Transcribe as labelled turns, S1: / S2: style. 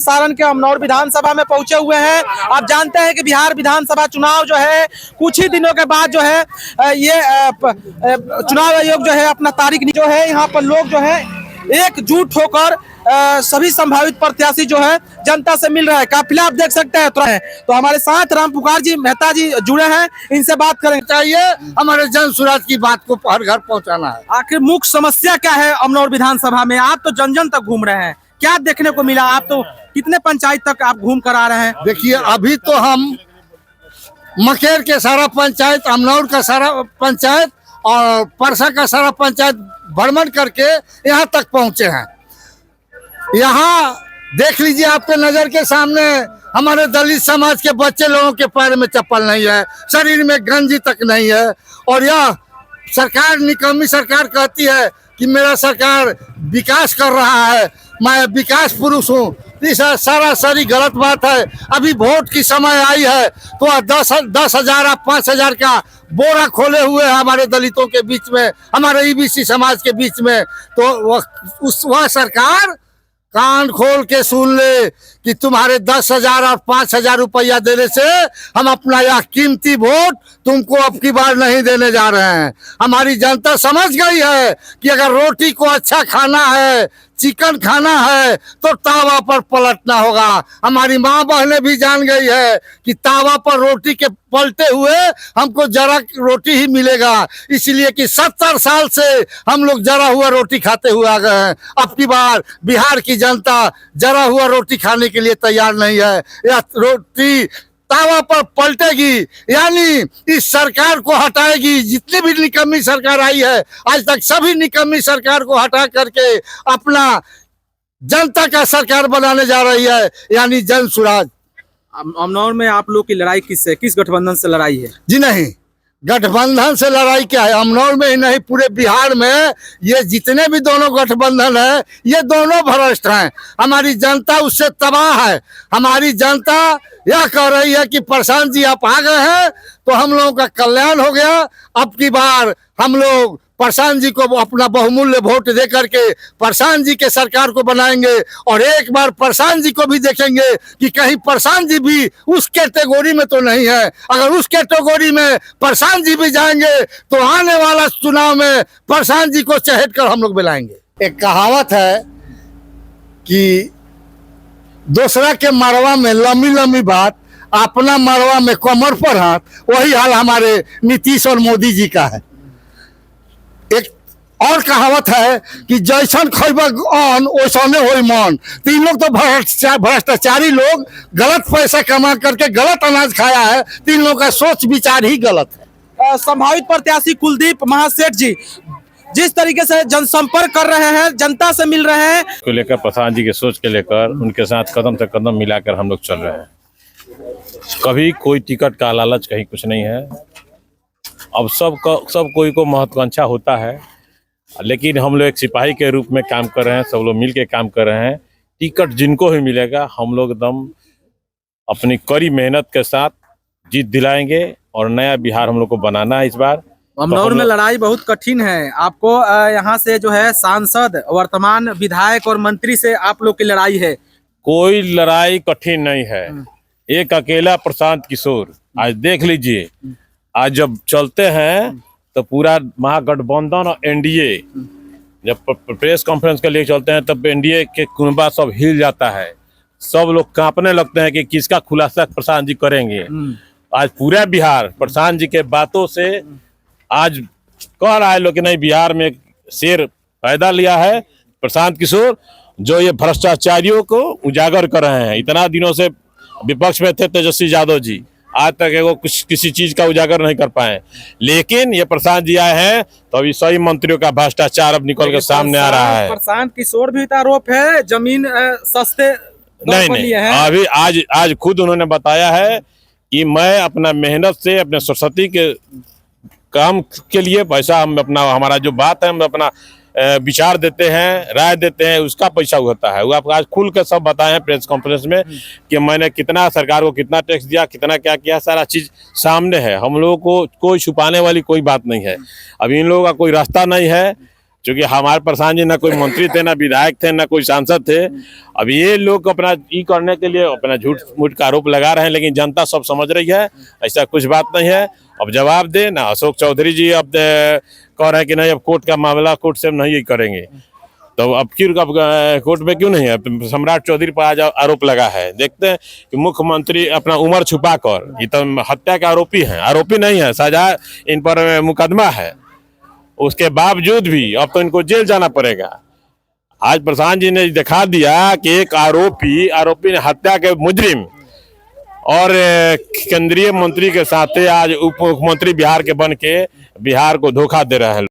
S1: सारण के अमनौर विधानसभा में पहुंचे हुए हैं। आप जानते हैं कि बिहार विधानसभा चुनाव जो है कुछ ही दिनों के बाद जो है ये चुनाव आयोग जो है अपना तारीख जो है, यहाँ पर लोग जो है एकजुट होकर सभी संभावित प्रत्याशी जो है जनता से मिल रहा है। काफिला आप देख सकते हैं तो हमारे साथ राम पुकार जी मेहता जी जुड़े हैं, इनसे बात करेंगे।
S2: चाहिए हमारे जन सुराज की बात को हर घर पहुंचाना है।
S1: आखिर मुख्य समस्या क्या है अमनौर विधानसभा में? आप तो जन जन तक घूम रहे हैं, क्या देखने को मिला? आप तो कितने पंचायत तक आप घूम कर आ रहे हैं?
S2: देखिए, अभी तो हम मकेर के सारा पंचायत, अमनौर का सारा पंचायत और परसा का सारा पंचायत भ्रमण करके यहाँ तक पहुँचे हैं। यहाँ देख लीजिए, आपके नजर के सामने हमारे दलित समाज के बच्चे लोगों के पैर में चप्पल नहीं है, शरीर में गंजी तक नहीं है। और यह सरकार निकम्मी सरकार कहती है कि मेरा सरकार विकास कर रहा है, मैं विकास पुरुष हूँ। इस सरासरी गलत बात है। अभी वोट की समय आई है तो 10,000 5,000 का बोरा खोले हुए है हमारे दलितों के बीच में, हमारे ईबीसी समाज के बीच में। तो वह सरकार कान खोल के सुन ले कि तुम्हारे 10,000 और 5,000 रुपया देने से हम अपना यह कीमती वोट तुमको अब की बार नहीं देने जा रहे हैं। हमारी जनता समझ गई है कि अगर रोटी को अच्छा खाना है, चिकन खाना है तो तावा पर पलटना होगा। हमारी माँ बहनें भी जान गई है कि तावा पर रोटी के पलटे हुए हमको जरा रोटी ही मिलेगा, इसलिए कि 70 साल से हम लोग जरा हुआ रोटी खाते हुए आ गए हैं। अब की बार बिहार की जनता जरा हुआ रोटी खाने के लिए तैयार नहीं है। यह रोटी तावा पर पलटेगी, यानी इस सरकार को हटाएगी। जितनी भी निकम्मी सरकार आई है आज तक, सभी निकम्मी सरकार को हटा करके अपना जनता का सरकार बनाने जा रही है, यानी जन सुराज।
S1: अमनौर में आप लोग की लड़ाई किससे, किस गठबंधन से लड़ाई है?
S2: जी नहीं, गठबंधन से लड़ाई क्या है? अमनौर में ही नहीं, पूरे बिहार में ये जितने भी दोनों गठबंधन है ये दोनों भ्रष्ट हैं। हमारी जनता उससे तबाह है। हमारी जनता यह कह रही है कि प्रशांत जी आप आ गए हैं तो हम लोगों का कल्याण हो गया। अब की बार हम लोग प्रशांत जी को अपना बहुमूल्य वोट दे करके प्रशांत जी के सरकार को बनाएंगे। और एक बार प्रशांत जी को भी देखेंगे कि कहीं प्रशांत जी भी उस कैटेगरी में तो नहीं है। अगर उस कैटेगरी में प्रशांत जी भी जाएंगे तो आने वाला चुनाव में प्रशांत जी को चहेट कर हम लोग बुलाएंगे। एक कहावत है कि दूसरा के मरवा में लंबी लंबी बात, अपना मरवा में कमर पर हाथ। वही हाल हमारे नीतीश और मोदी जी का है। एक और कहावत है कि जैसन खैबा अन्न वैसने होई मन। तीन लोग तो भ्रष्टाचारी लोग, गलत पैसा कमा करके गलत अनाज खाया है। तीन लोगों का सोच विचार ही गलत है।
S1: संभावित प्रत्याशी कुलदीप महासेठ जी जिस तरीके से जनसंपर्क कर रहे हैं, जनता से मिल रहे हैं,
S3: को लेकर प्रशांत जी के सोच के लेकर उनके साथ कदम से कदम मिलाकर हम लोग चल रहे हैं। कभी कोई टिकट का लालच कहीं कुछ नहीं है। अब सब कोई को महत्वाकांक्षा होता है, लेकिन हम लोग एक सिपाही के रूप में काम कर रहे हैं। सब लोग मिल के काम कर रहे हैं। टिकट जिनको भी मिलेगा हम लोग एकदम अपनी कड़ी मेहनत के साथ जीत दिलाएंगे और नया बिहार हम लोग को बनाना है। इस बार
S1: अमनौर में लड़ाई बहुत कठिन है। आपको यहाँ से जो है सांसद, वर्तमान विधायक और मंत्री से आप लोग की लड़ाई है।
S3: कोई लड़ाई कठिन नहीं है। एक अकेला प्रशांत किशोर, आज देख लीजिए, आज जब चलते हैं तो पूरा महागठबंधन और एनडीए जब प्रेस कॉन्फ्रेंस के लिए चलते हैं तब एनडीए के कुनबा सब हिल जाता है। सब लोग कांपने लगते हैं कि किसका खुलासा प्रशांत जी करेंगे। आज पूरा बिहार प्रशांत जी के बातों से आज कह रहा है लोग कि नहीं, बिहार में शेर पैदा लिया है प्रशांत किशोर, जो ये भ्रष्टाचारियों को उजागर कर रहे हैं। इतना दिनों से विपक्ष में थे तेजस्वी यादव जी, आज तक वो कुछ किसी चीज का उजागर नहीं कर पाए। लेकिन ये प्रशांत जी आए हैं तो अभी सही मंत्रियों का भ्रष्टाचार अब निकल के सामने आ रहा है।
S1: प्रशांत किशोर भी आरोप है जमीन सस्ते
S3: नहीं। अभी आज खुद उन्होंने बताया है कि मैं अपना मेहनत से अपने सरस्वती के काम के लिए पैसा, हम अपना हमारा जो बात है हम अपना विचार देते हैं, राय देते हैं, उसका पैसा होता है। वो आप आज खुल कर सब बताए हैं प्रेस कॉन्फ्रेंस में कि मैंने कितना सरकार को कितना टैक्स दिया, कितना क्या किया, सारा चीज सामने है। हम लोगों को कोई छुपाने वाली कोई बात नहीं है। अब इन लोगों का कोई रास्ता नहीं है। क्योंकि हमारे प्रधान जी ना कोई मंत्री थे, ना विधायक थे, ना कोई सांसद थे। अब ये लोग अपना ई करने के लिए अपना झूठ मूठ का आरोप लगा रहे हैं, लेकिन जनता सब समझ रही है ऐसा कुछ बात नहीं है। अब जवाब दे ना अशोक चौधरी जी, अब कह रहे हैं कि नहीं अब कोर्ट का मामला, कोर्ट से हम नहीं करेंगे, तो अब क्यों कोर्ट में क्यों नहीं है? सम्राट चौधरी पर आज आरोप लगा है। देखते हैं कि मुख्यमंत्री अपना उम्र छुपा कर, ये तो हत्या के आरोपी हैं, आरोपी नहीं है, सजा इन पर मुकदमा है, उसके बावजूद भी अब तो इनको जेल जाना पड़ेगा। आज प्रधान जी ने दिखा दिया कि एक आरोपी ने हत्या के मुजरिम और केंद्रीय मंत्री के साथ आज उप मुख्यमंत्री बिहार के बन के बिहार को धोखा दे रहे हैं।